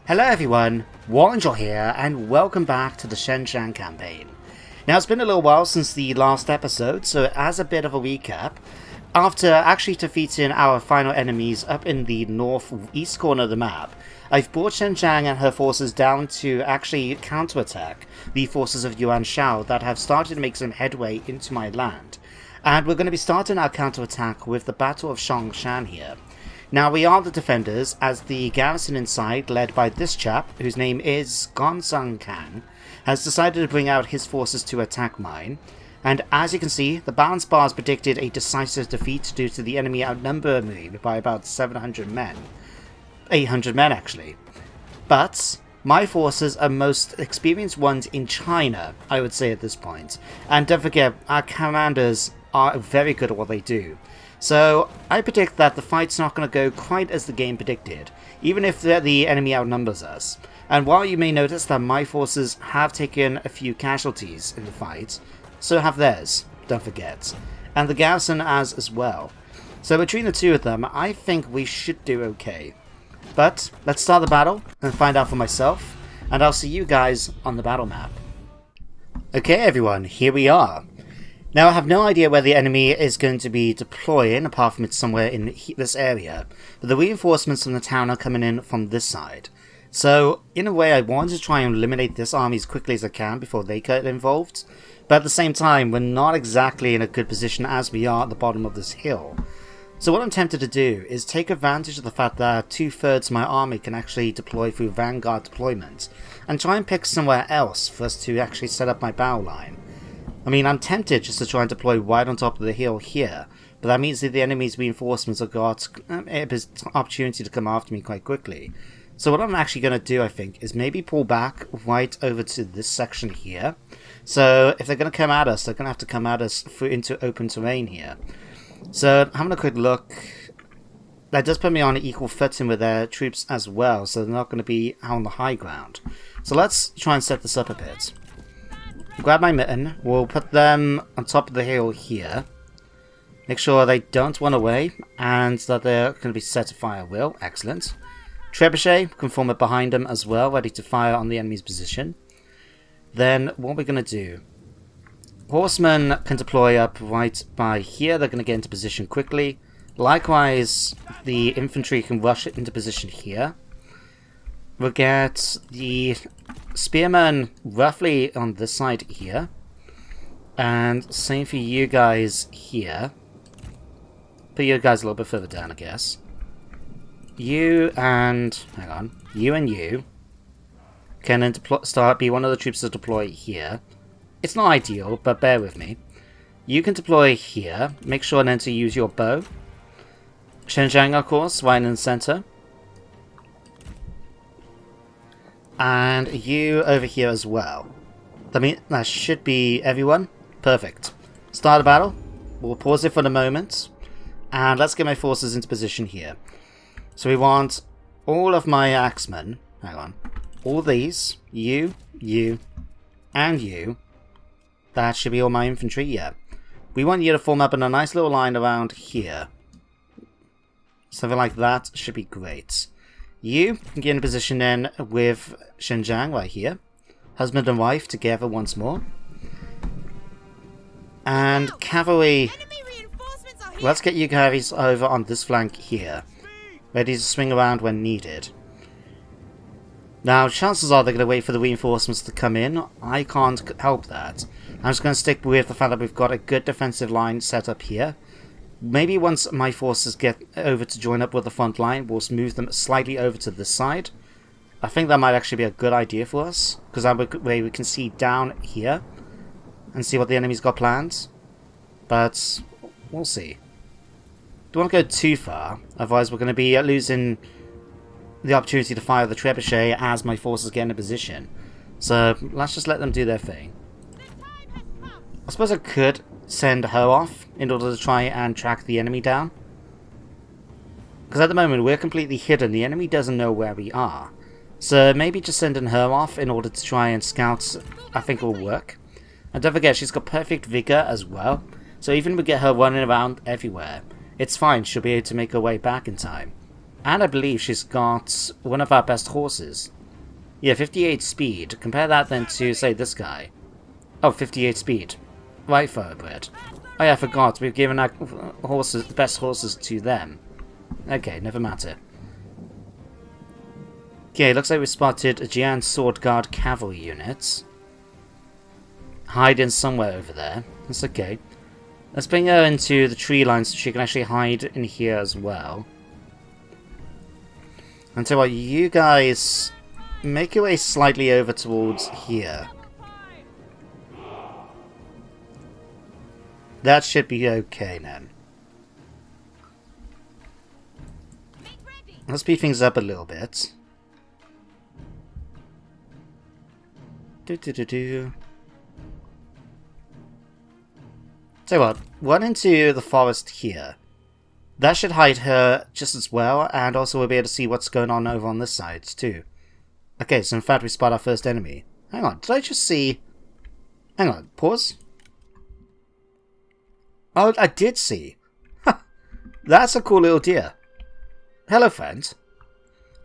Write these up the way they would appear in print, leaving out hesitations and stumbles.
Hello everyone, Warangel here, and welcome back to the Zheng Jiang campaign. Now it's been a little while since the last episode, so as a bit of a recap, after actually defeating our final enemies up in the northeast corner of the map, I've brought Zheng Jiang and her forces down to actually counterattack the forces of Yuan Shao that have started to make some headway into my land. And we're going to be starting our counterattack with the Battle of Shongshan here. Now we are the defenders, as the garrison inside, led by this chap, whose name is Zheng Jiang, has decided to bring out his forces to attack mine. And as you can see, the balance bars predicted a decisive defeat due to the enemy outnumber me by about 700 men. 800 men actually. But my forces are most experienced ones in China, I would say at this point. And don't forget, our commanders are very good at what they do. So I predict that the fight's not going to go quite as the game predicted, even if the enemy outnumbers us. And while you may notice that my forces have taken a few casualties in the fight, so have theirs, don't forget. And the garrison has as well. So between the two of them, I think we should do okay. But let's start the battle and find out for myself, and I'll see you guys on the battle map. Okay everyone, here we are. Now I have no idea where the enemy is going to be deploying, apart from it's somewhere in this area, but the reinforcements from the town are coming in from this side. So in a way I want to try and eliminate this army as quickly as I can before they get involved, but at the same time we're not exactly in a good position as we are at the bottom of this hill. So what I'm tempted to do is take advantage of the fact that 2/3 of my army can actually deploy through vanguard deployment, and try and pick somewhere else for us to actually set up my battle line. I mean, I'm tempted just to try and deploy right on top of the hill here, but that means that the enemy's reinforcements have got an opportunity to come after me quite quickly. So what I'm actually going to do, I think, is maybe pull back right over to this section here. So if they're going to come at us, they're going to have to come at us through into open terrain here. So having a quick look, that does put me on an equal footing with their troops as well, so they're not going to be on the high ground. So let's try and set this up a bit. Grab my mitten, we'll put them on top of the hill here. Make sure they don't run away, and that they're going to be set to fire will. Excellent. Trebuchet can form it behind them as well, ready to fire on the enemy's position. Then what we're going to do, horsemen can deploy up right by here, they're going to get into position quickly. Likewise, the infantry can rush it into position here. We'll get the spearmen roughly on this side here. And same for you guys here. Put you guys a little bit further down, I guess. You and... hang on. You and you can then be one of the troops to deploy here. It's not ideal, but bear with me. You can deploy here. Make sure then to use your bow. Zheng Jiang, of course, right in the center. And you over here as well. I mean, that should be everyone. Perfect. Start the battle. We'll pause it for the moment. And let's get my forces into position here. So we want all of my axemen. Hang on. All these. You, and you. That should be all my infantry. Yeah. We want you to form up in a nice little line around here. Something like that should be great. You can get in position then with Zheng Jiang right here. Husband and wife together once more. And cavalry, let's get you guys over on this flank here. Ready to swing around when needed. Now, chances are they're going to wait for the reinforcements to come in. I can't help that. I'm just going to stick with the fact that we've got a good defensive line set up here. Maybe once my forces get over to join up with the front line, we'll move them slightly over to this side. I think that might actually be a good idea for us, because that way we can see down here and see what the enemy's got planned. But we'll see. Don't want to go too far, otherwise we're going to be losing the opportunity to fire the trebuchet as my forces get into position. So let's just let them do their thing. I suppose I could send her off in order to try and track the enemy down. Because at the moment we're completely hidden, the enemy doesn't know where we are. So maybe just sending her off in order to try and scout, I think will work. And don't forget, she's got perfect vigor as well. So even if we get her running around everywhere, it's fine, she'll be able to make her way back in time. And I believe she's got one of our best horses. Yeah, 58 speed. Compare that then to, say, this guy. Oh, 58 speed. Right, thoroughbred. Oh yeah, I forgot. We've given our horses, best horses to them. Okay, never matter. Okay, looks like we spotted a Jiang Sword Guard cavalry unit. Hiding somewhere over there. That's okay. Let's bring her into the tree line so she can actually hide in here as well. And tell you what, you guys make your way slightly over towards here. That should be okay then. Let's speed things up a little bit. Tell you what, run into the forest here. That should hide her just as well, and also we'll be able to see what's going on over on this side too. Okay, so in fact we spot our first enemy. Hang on, did I just see... Hang on, pause. Oh, I did see. That's a cool little deer. Hello, friend.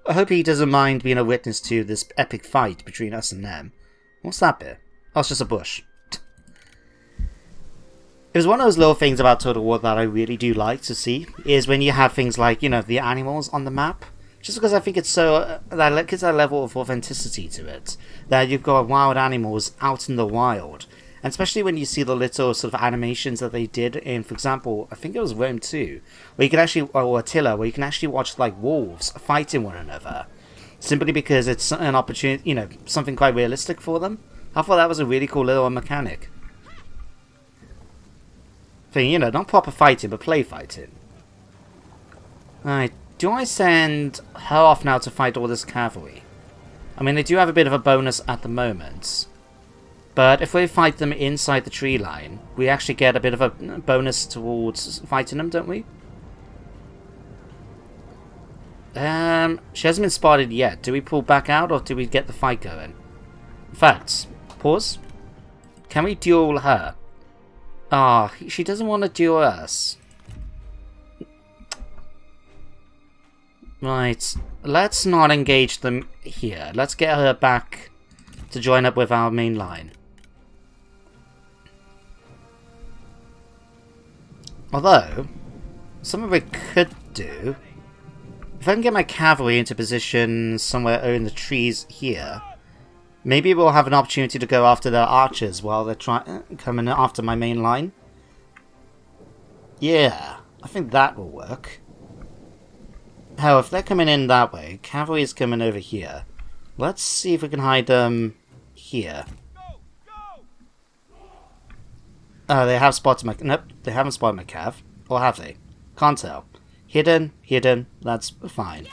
I hope he doesn't mind being a witness to this epic fight between us and them. What's that bit? Oh, it's just a bush. It was one of those little things about Total War that I really do like to see, is when you have things like, you know, the animals on the map. Just because I think it's so, that gives a level of authenticity to it. That you've got wild animals out in the wild. And especially when you see the little sort of animations that they did in, for example, I think it was Rome 2, where you can actually, or Attila, where you can actually watch like wolves fighting one another. Simply because it's an opportunity, you know, something quite realistic for them. I thought that was a really cool little mechanic. Thing, you know, not proper fighting, but play fighting. Alright, do I send her off now to fight all this cavalry? I mean, they do have a bit of a bonus at the moment. But if we fight them inside the tree line, we actually get a bit of a bonus towards fighting them, don't we? She hasn't been spotted yet. Do we pull back out or do we get the fight going? In fact, pause. Can we duel her? Ah, she doesn't want to duel us. Right, let's not engage them here. Let's get her back to join up with our main line. Although, something we could do, if I can get my cavalry into position somewhere in the trees here, maybe we'll have an opportunity to go after their archers while they're coming after my main line. Yeah, I think that will work. Hell, if they're coming in that way, cavalry is coming over here. Let's see if we can hide them here. Oh, they have spotted my... Nope, they haven't spotted my cav. Or have they? Can't tell. Hidden, that's fine.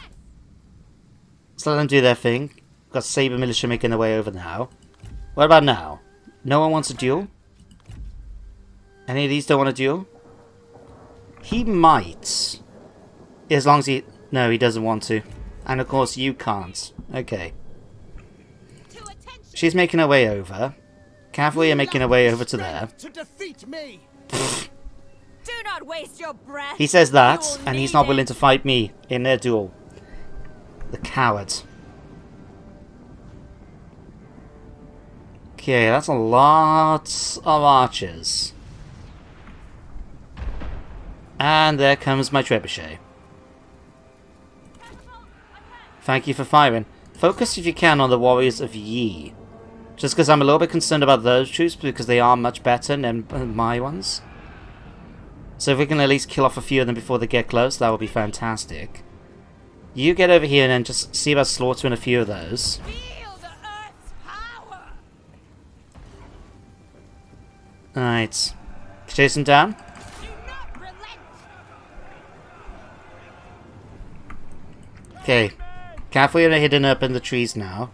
Let's let them do their thing. Got Saber Militia making their way over now. What about now? No one wants a duel? Any of these don't want a duel? He might. As long as he... No, he doesn't want to. And of course you can't. Okay. She's making her way over. Cavalry are making her way over to there. To defeat me. Do not waste your breath. He says that, and he's not willing to fight me in their duel. The coward. Okay, that's a lot of archers. And there comes my trebuchet. Thank you for firing. Focus if you can on the warriors of Yi. Just because I'm a little bit concerned about those troops because they are much better than my ones. So if we can at least kill off a few of them before they get close, that would be fantastic. You get over here and then just see about slaughtering a few of those. Feel the earth's power. Alright. Chase them down. Do not relent. Okay. Cavalry are hidden up in the trees now.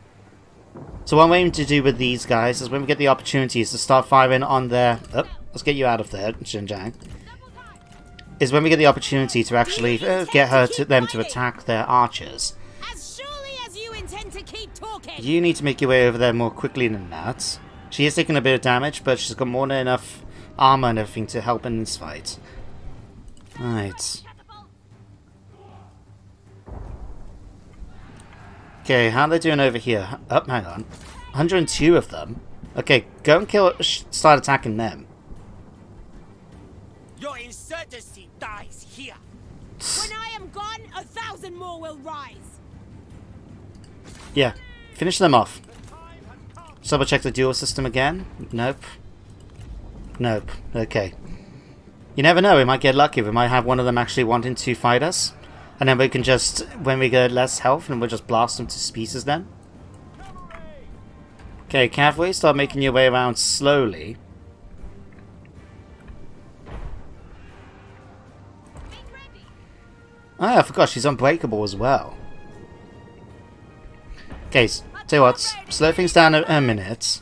So what I'm aiming to do with these guys is when we get the opportunities to start firing on their... Oh, let's get you out of there, Zheng Jiang. Is when we get the opportunity to actually get them to attack their archers. As surely as you intend to keep talking. You need to make your way over there more quickly than that. She is taking a bit of damage, but she's got more than enough armor and everything to help in this fight. Right. Okay, how are they doing over here? Oh, hang on. 102 of them. Okay, go and kill. Start attacking them. Your insurgency dies here. When I am gone, 1,000 more will rise. Yeah, finish them off. Double check the duel system again. Nope. Nope. Okay. You never know, we might get lucky. We might have one of them actually wanting to fight us. And then we can just, when we get less health, and we'll just blast them to pieces then. Okay, cavalry, start making your way around slowly. Oh yeah, I forgot, she's unbreakable as well. Okay, tell you what, slow things down a minute.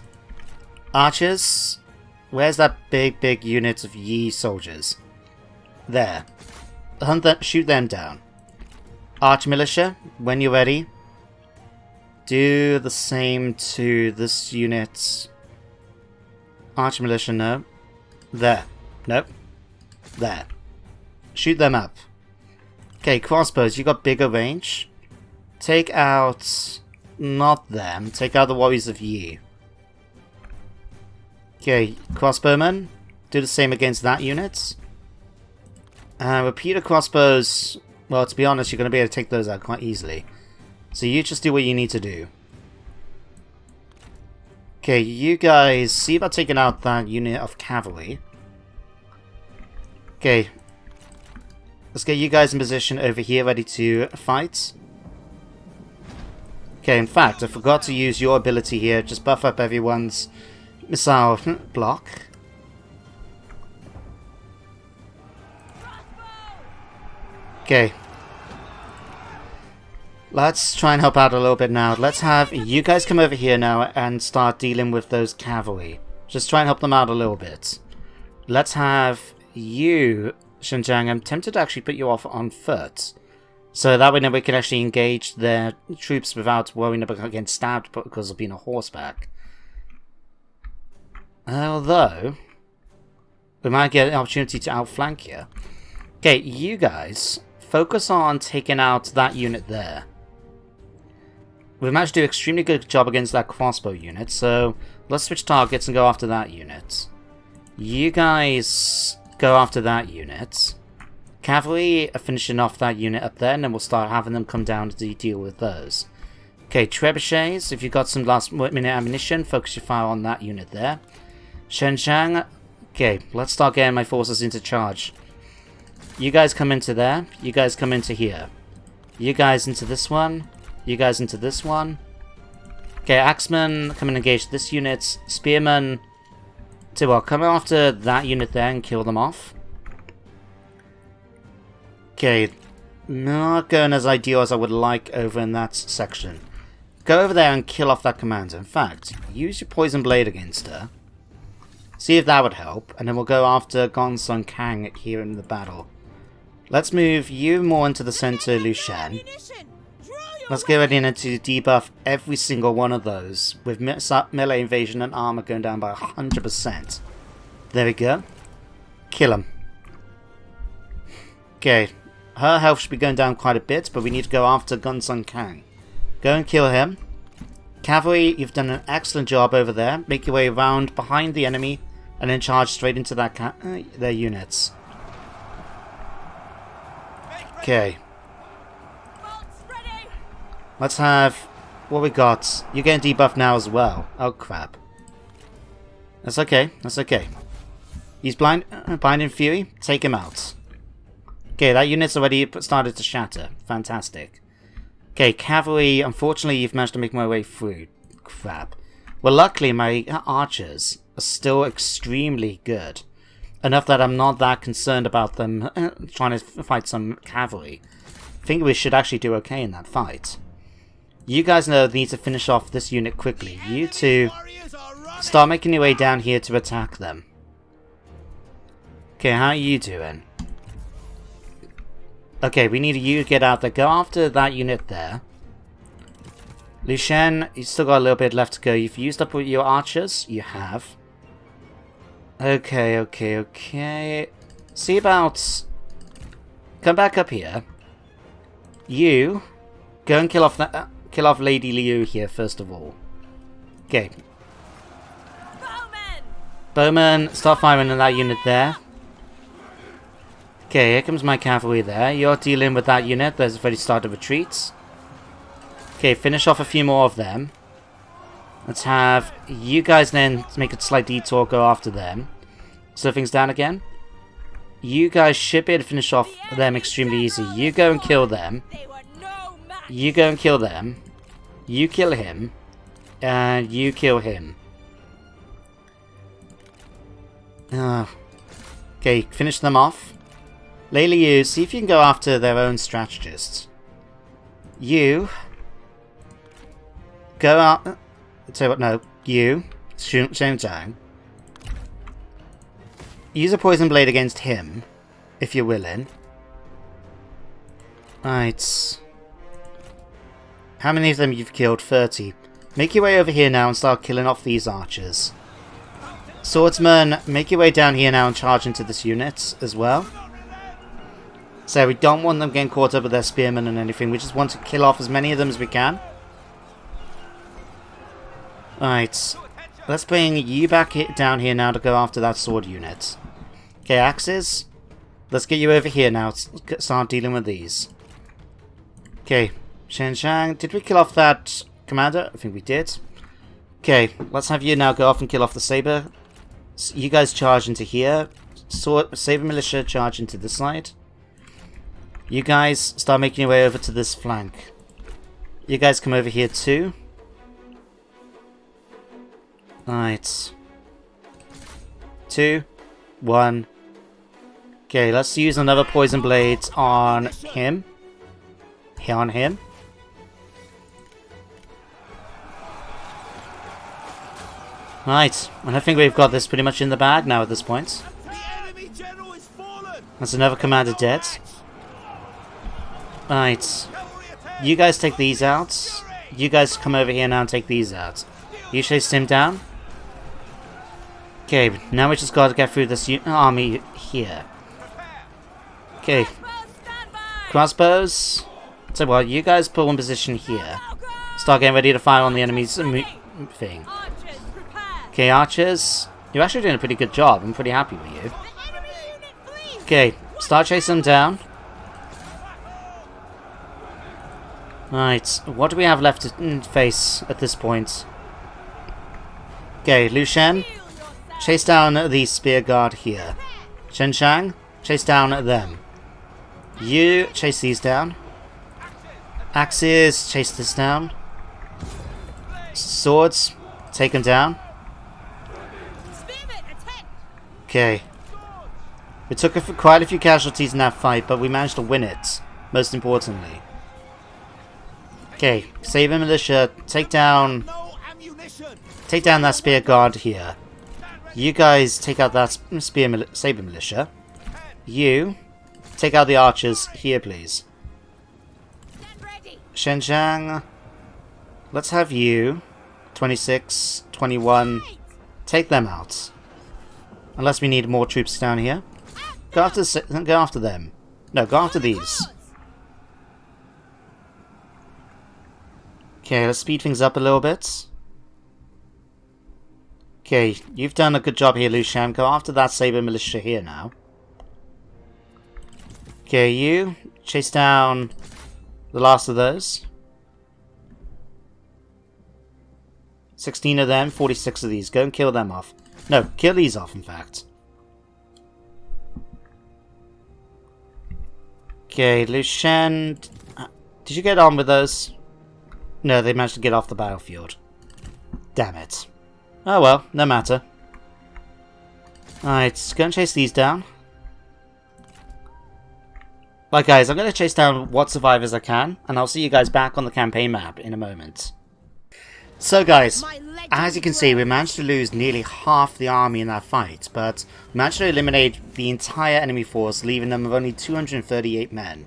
Archers, where's that big unit of Yi soldiers? There. Hunt them, shoot them down. Arch militia, when you're ready, do the same to this unit. Arch militia, no. There. Nope. There. Shoot them up. Okay, crossbows, you got bigger range. Take out... not them. Take out the warriors of Yi. Okay, crossbowmen. Do the same against that unit. Repeater crossbows... well, to be honest, you're going to be able to take those out quite easily. So you just do what you need to do. Okay, you guys see about taking out that unit of cavalry. Okay. Let's get you guys in position over here, ready to fight. Okay, in fact, I forgot to use your ability here. Just buff up everyone's missile block. Okay. Let's try and help out a little bit now. Let's have you guys come over here now and start dealing with those cavalry. Just try and help them out a little bit. Let's have you, Zheng Jiang. I'm tempted to actually put you off on foot. So that way then we can actually engage their troops without worrying about getting stabbed because of being a horseback. Although, we might get an opportunity to outflank you. Okay, you guys, focus on taking out that unit there. We've managed to do an extremely good job against that crossbow unit, so let's switch targets and go after that unit. You guys go after that unit. Cavalry are finishing off that unit up there, and then we'll start having them come down to deal with those. Okay, trebuchets, if you've got some last minute ammunition, focus your fire on that unit there. Zheng Jiang, okay, let's start getting my forces into charge. You guys come into there, you guys come into here. You guys into this one, you guys into this one. Okay, Axemen, come and engage this unit. Spearmen, well, come after that unit there and kill them off. Okay, not going as ideal as I would like over in that section. Go over there and kill off that commander. In fact, use your poison blade against her. See if that would help, and then we'll go after Gongsun Kang here in the battle. Let's move you more into the center, Liu Shan. Let's get ready now to debuff every single one of those, with melee invasion and armor going down by 100%. There we go. Kill him. Okay, her health should be going down quite a bit, but we need to go after Gongsun Kang. Go and kill him. Cavalry, you've done an excellent job over there. Make your way around behind the enemy, and then charge straight into that their units. Okay. Let's have what we got. You're getting debuffed now as well. Oh crap. That's okay. That's okay. He's Blinding Fury. Take him out. Okay, that unit's already started to shatter. Fantastic. Okay, cavalry. Unfortunately, you've managed to make my way through. Crap. Well, luckily, my archers are still extremely good. Enough that I'm not that concerned about them trying to fight some cavalry. I think we should actually do okay in that fight. You guys know they need to finish off this unit quickly. You two start making your way down here to attack them. Okay, how are you doing? Okay, we need you to get out there. Go after that unit there. Liu Shan, you've still got a little bit left to go. You've used up your archers? You have. Okay, okay, okay. See about... come back up here. You, go and kill off that... kill off Lady Liu here first of all. Okay. Bowman, start firing on that unit there. Okay, here comes my cavalry there. You're dealing with that unit. There's already started retreats. Okay, finish off a few more of them. Let's have you guys then make a slight detour, go after them. Slow things down again. You guys should be able to finish off them extremely easy. You go and kill them. You go and kill them. You kill him. And you kill him. Okay, finish them off. Lady Liu, see if you can go after their own strategists. You go out. Tell you what, no. You, Zheng Jiang. Use a poison blade against him, if you're willing. Right. How many of them you've killed? 30. Make your way over here now and start killing off these archers. Swordsman, make your way down here now and charge into this unit as well. So we don't want them getting caught up with their spearmen and anything. We just want to kill off as many of them as we can. Alright. Let's bring you back down here now to go after that sword unit. Okay, axes. Let's get you over here now to start dealing with these. Okay. Zheng Jiang, did we kill off that commander? I think we did. Okay, let's have you now go off and kill off the saber. You guys charge into here. Saber militia charge into this side. You guys start making your way over to this flank. You guys come over here too. Alright. 2, 1. Okay, let's use another poison blade on him. On him. Right, and I think we've got this pretty much in the bag now at this point. That's another commander dead. Right. You guys take these out. You guys come over here now and take these out. You chase him down. Okay, now we just got to get through this army here. Okay. Crossbows. So well, you guys pull in position here. Start getting ready to fire on the enemy's thing. Okay, archers. You're actually doing a pretty good job. I'm pretty happy with you. Okay, start chasing them down. Right, what do we have left to face at this point? Okay, Lu Shen, chase down the spear guard here. Zheng Jiang, chase down them. You chase these down. Axes, chase this down. Swords, take them down. Okay. We took quite a few casualties in that fight, but we managed to win it, most importantly. Okay, Saber Militia, take down that spear guard here. You guys take out that Saber Militia. You take out the archers here, please. Zheng Jiang, let's have you, 26, 21, take them out. Unless we need more troops down here. Go after them. No, go after these. Okay, let's speed things up a little bit. Okay, you've done a good job here, Lu Shan. Go after that Saber Militia here now. Okay, you chase down the last of those. 16 of them, 46 of these. Go and kill them off. No, kill these off, in fact. Okay, Lu Shan. Did you get on with those? No, they managed to get off the battlefield. Damn it. Oh well, no matter. Alright, go and chase these down. Right guys, I'm going to chase down what survivors I can, and I'll see you guys back on the campaign map in a moment. So guys, as you can see, we managed to lose nearly half the army in that fight, but we managed to eliminate the entire enemy force, leaving them with only 238 men.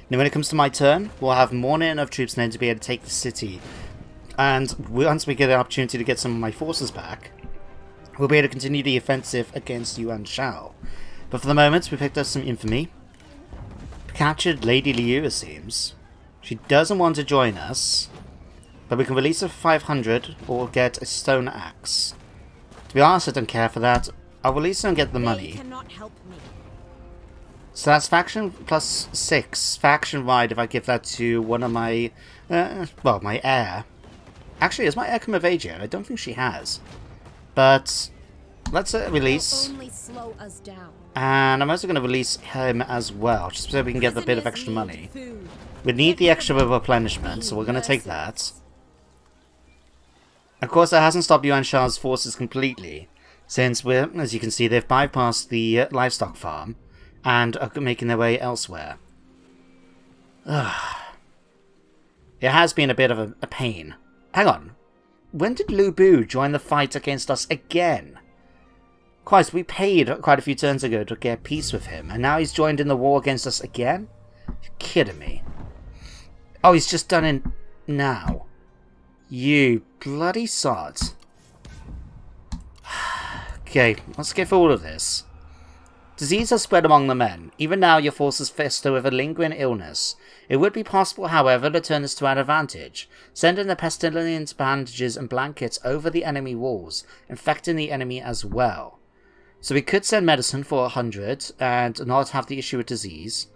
Now when it comes to my turn, we'll have more than enough troops then to be able to take the city. And once we get an opportunity to get some of my forces back, we'll be able to continue the offensive against Yuan Shao. But for the moment, we picked up some infamy. Captured Lady Liu, it seems. She doesn't want to join us. But we can release it for 500 or get a stone axe. To be honest, I don't care for that. I'll release it and get the money. Cannot help me. So that's faction plus 6. Faction ride if I give that to one of my... well, my heir. Actually, has my heir come of age yet? I don't think she has. But let's release. Only slow us down. And I'm also going to release him as well, just so we can get a bit of extra money. We need the extra replenishment, so we're going to take that. Of course, that hasn't stopped Yuan Sha's forces completely, since we're, as you can see, they've bypassed the livestock farm and are making their way elsewhere. Ugh. It has been a bit of a pain. Hang on. When did Lu Bu join the fight against us again? Christ, we paid quite a few turns ago to get peace with him, and now he's joined in the war against us again? You're kidding me. Oh, he's just done it now. You bloody sod. Okay, let's get through all of this. Disease has spread among the men. Even now, your forces fester with a lingering illness. It would be possible, however, to turn this to our advantage. Send in the pestilent bandages and blankets over the enemy walls, infecting the enemy as well. So we could send medicine for 100 and not have the issue with disease.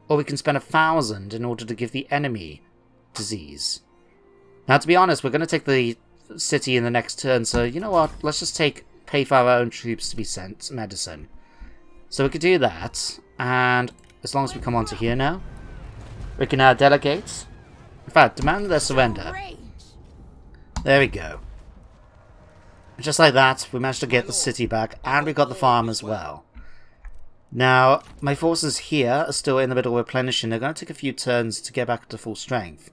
Or we can spend 1,000 in order to give the enemy disease. Now, to be honest, we're going to take the city in the next turn, so you know what? Let's just pay for our own troops to be sent medicine. So we could do that, and as long as we come onto here now, we can now delegate. In fact, demand their surrender. There we go. Just like that, we managed to get the city back, and we got the farm as well. Now, my forces here are still in the middle of replenishing. They're going to take a few turns to get back to full strength.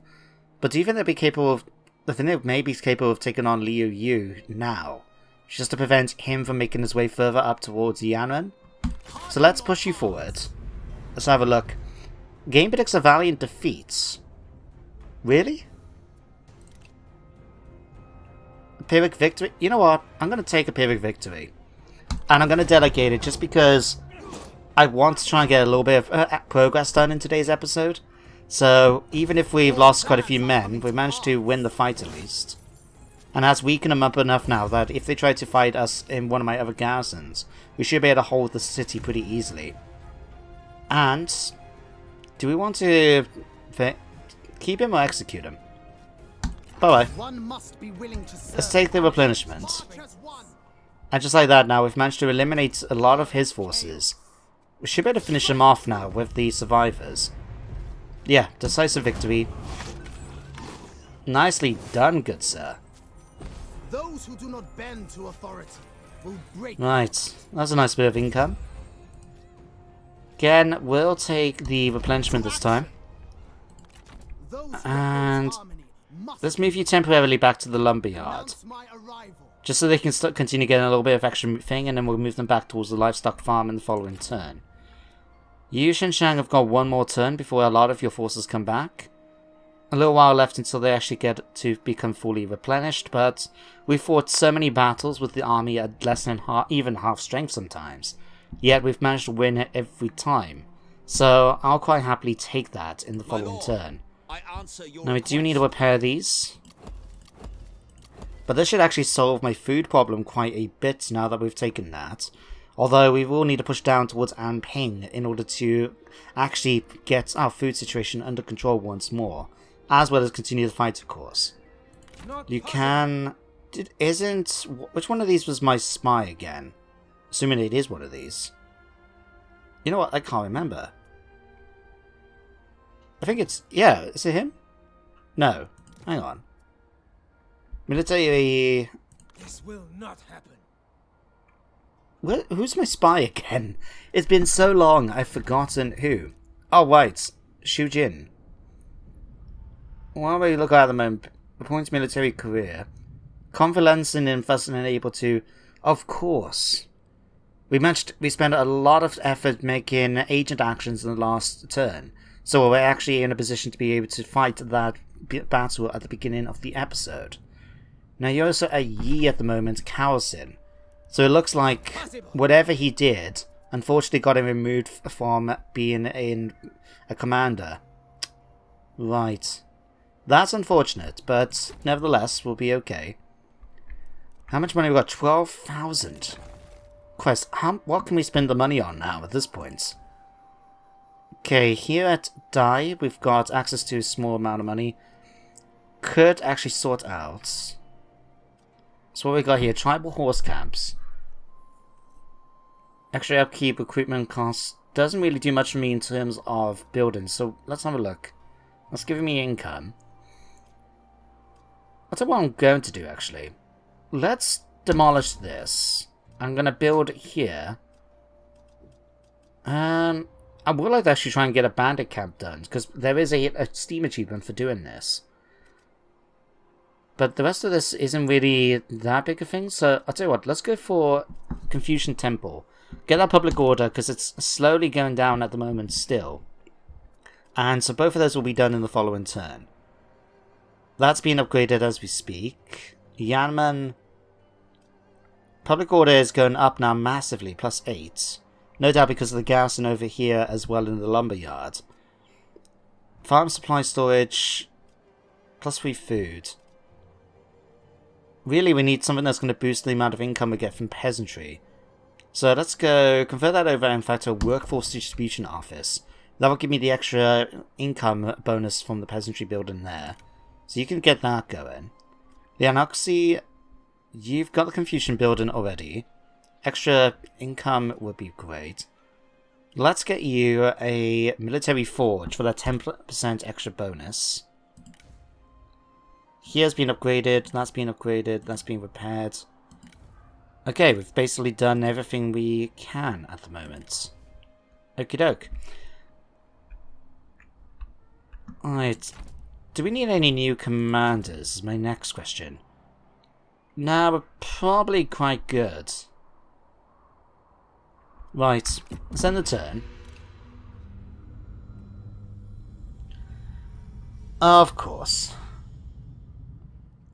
But do you think they'll be capable of... I think they may be capable of taking on Liu Yu now, just to prevent him from making his way further up towards Yanran. So let's push you forward. Let's have a look. Game predicts a valiant defeat. Really? Pyrrhic victory? You know what? I'm going to take a Pyrrhic victory. And I'm going to delegate it just because I want to try and get a little bit of progress done in today's episode. So even if we've lost quite a few men, we managed to win the fight at least. And that's weakened them up enough now that if they try to fight us in one of my other garrisons, we should be able to hold the city pretty easily. And do we want to keep him or execute him? Bye bye. Let's take the replenishment. And just like that now, we've managed to eliminate a lot of his forces. We should be able to finish him off now with the survivors. Yeah, decisive victory. Nicely done, good sir. Those who do not bend to authority will break. Right, that's a nice bit of income. Again, we'll take the replenishment this time. And let's move you temporarily back to the lumberyard. Just so they can continue getting a little bit of extra thing, and then we'll move them back towards the livestock farm in the following turn. You, Shang, have got one more turn before a lot of your forces come back. A little while left until they actually get to become fully replenished, but we fought so many battles with the army at less than even half strength sometimes. Yet we've managed to win it every time. So I'll quite happily take that in the following turn. Now we do need to repair these. But this should actually solve my food problem quite a bit now that we've taken that. Although we will need to push down towards Anping in order to actually get our food situation under control once more. As well as continue the fight, of course. You can... Which one of these was my spy again? Assuming it is one of these. You know what? I can't remember. I think it's... Yeah, is it him? No. Hang on. Military... This will not happen. Who's my spy again? It's been so long, I've forgotten who. Oh, right. Xu Jin. While we look at the moment, appoints military career. Convalescing and thus unable to... Of course. We spent a lot of effort making agent actions in the last turn. So we're actually in a position to be able to fight that battle at the beginning of the episode. Now you're also a Yi at the moment, Kaosin. So it looks like whatever he did, unfortunately got him removed from being a commander. Right. That's unfortunate, but nevertheless, we'll be okay. How much money we got? 12,000. Christ, what can we spend the money on now at this point? Okay, here at Dai, we've got access to a small amount of money. Could actually sort out. So what we got here? Tribal horse camps. Extra upkeep, equipment costs. Doesn't really do much for me in terms of building, so let's have a look. That's giving me income. I'll tell you what I'm going to do, actually. Let's demolish this. I'm going to build here. I would like to actually try and get a bandit camp done, because there is a Steam achievement for doing this. But the rest of this isn't really that big a thing, so I'll tell you what, let's go for Confucian Temple. Get that public order, because it's slowly going down at the moment still. And so both of those will be done in the following turn. That's being upgraded as we speak. Yanman. Public order is going up now massively, +8. No doubt because of the garrison over here as well in the lumberyard. Farm supply storage. +3 food. Really, we need something that's going to boost the amount of income we get from peasantry. So let's go convert that over, in fact, to a workforce distribution office. That will give me the extra income bonus from the peasantry building there. So you can get that going. The Anoxy, you've got the Confucian building already. Extra income would be great. Let's get you a military forge for that 10% extra bonus. Here's been upgraded, that's been upgraded, that's been repaired. Okay, we've basically done everything we can at the moment. Okie doke. Alright. Do we need any new commanders? Is my next question. No, we're probably quite good. Right. Let's end the turn. Of course.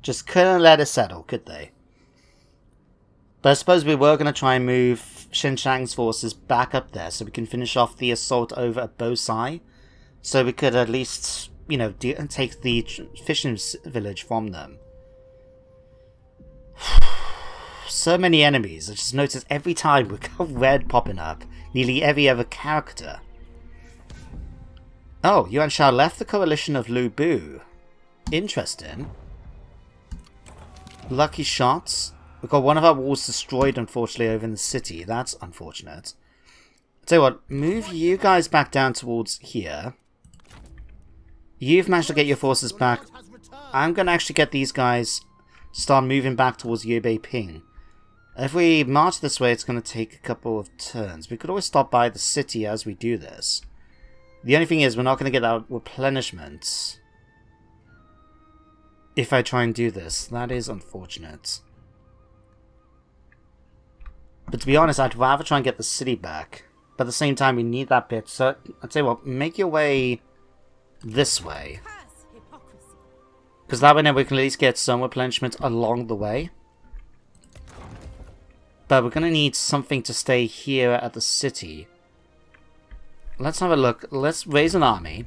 Just couldn't let it settle, could they? But I suppose we were going to try and move Zheng Jiang's forces back up there so we can finish off the assault over at Bosai. So we could at least, you know, take the fishing village from them. So many enemies. I just noticed every time we got red popping up. Nearly every other character. Oh, Yuan Shao left the coalition of Lu Bu. Interesting. Lucky shots. We've got one of our walls destroyed, unfortunately, over in the city. That's unfortunate. I'll tell you what, move you guys back down towards here. You've managed to get your forces back. I'm going to actually get these guys to start moving back towards Yubei Ping. If we march this way, it's going to take a couple of turns. We could always stop by the city as we do this. The only thing is, we're not going to get that replenishment if I try and do this. That is unfortunate. But to be honest, I'd rather try and get the city back. But at the same time, we need that bit. So, I'll tell you what, make your way this way. Because that way now we can at least get some replenishment along the way. But we're going to need something to stay here at the city. Let's have a look. Let's raise an army.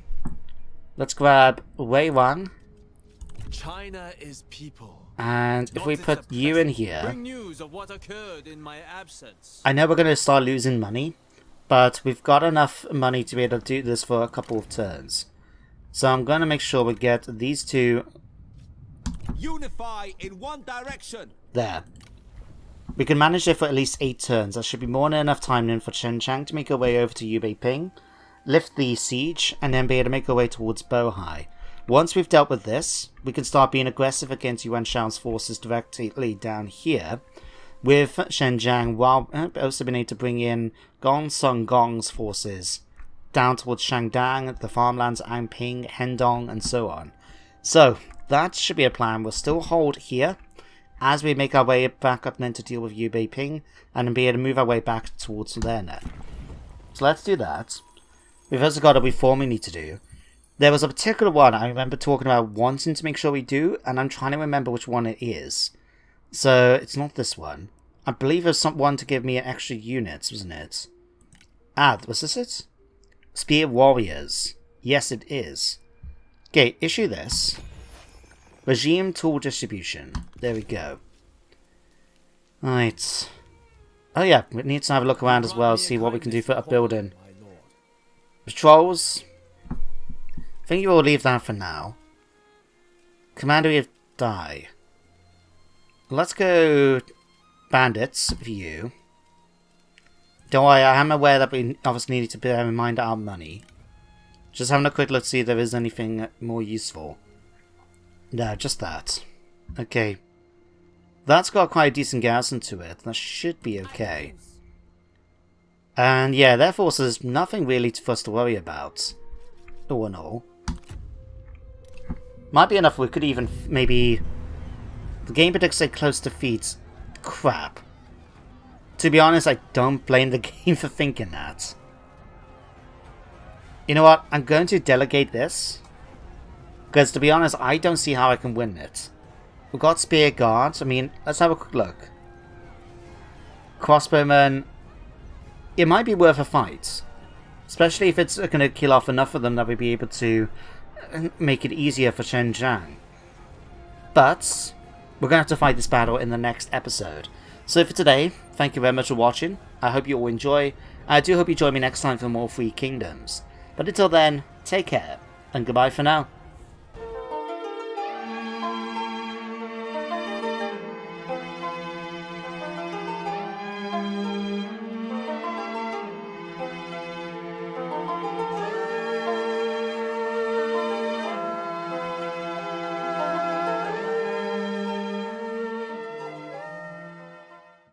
Let's grab Wei Wang. China is people. And if we put you in here, bring news of what occurred in my absence. I know we're going to start losing money, but we've got enough money to be able to do this for a couple of turns. So I'm going to make sure we get these two. Unify in one direction. There. We can manage it for at least 8 turns. That should be more than enough time then for Zheng Jiang to make her way over to Yubei Ping, lift the siege, and then be able to make her way towards Bohai. Once we've dealt with this, we can start being aggressive against Yuan Shao's forces directly down here, with Zheng Jiang, while also being able to bring in Gong Sung Gong's forces down towards Shangdang, the farmlands, Anping, Hendong, and so on. So, that should be a plan. We'll still hold here, as we make our way back up then to deal with Yubei Ping, and then be able to move our way back towards there now. So let's do that. We've also got a reform we need to do. There was a particular one I remember talking about wanting to make sure we do, and I'm trying to remember which one it is. So, it's not this one. I believe there's one to give me an extra units, wasn't it? Ah, was this it? Spear Warriors. Yes, it is. Okay, issue this. Regime tool distribution. There we go. Right. Oh yeah, we need to have a look around as well, see what we can do for upbuilding. Patrols. I think you will leave that for now. Commander of Die. Let's go bandits for you. Don't worry, I am aware that we obviously need to bear in mind our money. Just having a quick look to see if there is anything more useful. No, just that. Okay. That's got quite a decent garrison to it. That should be okay. And yeah, therefore there's nothing really for us to worry about. All in all. Might be enough we could even maybe... The game predicts a close defeat. Crap. To be honest, I don't blame the game for thinking that. You know what? I'm going to delegate this. Because to be honest, I don't see how I can win it. We've got Spear Guards. I mean, let's have a quick look. Crossbowmen. It might be worth a fight. Especially if it's going to kill off enough of them that we'll be able to make it easier for Zheng Jiang. But we're going to have to fight this battle in the next episode. So for today, thank you very much for watching. I hope you all enjoy. I do hope you join me next time for more Free Kingdoms. But until then, take care, and goodbye for now.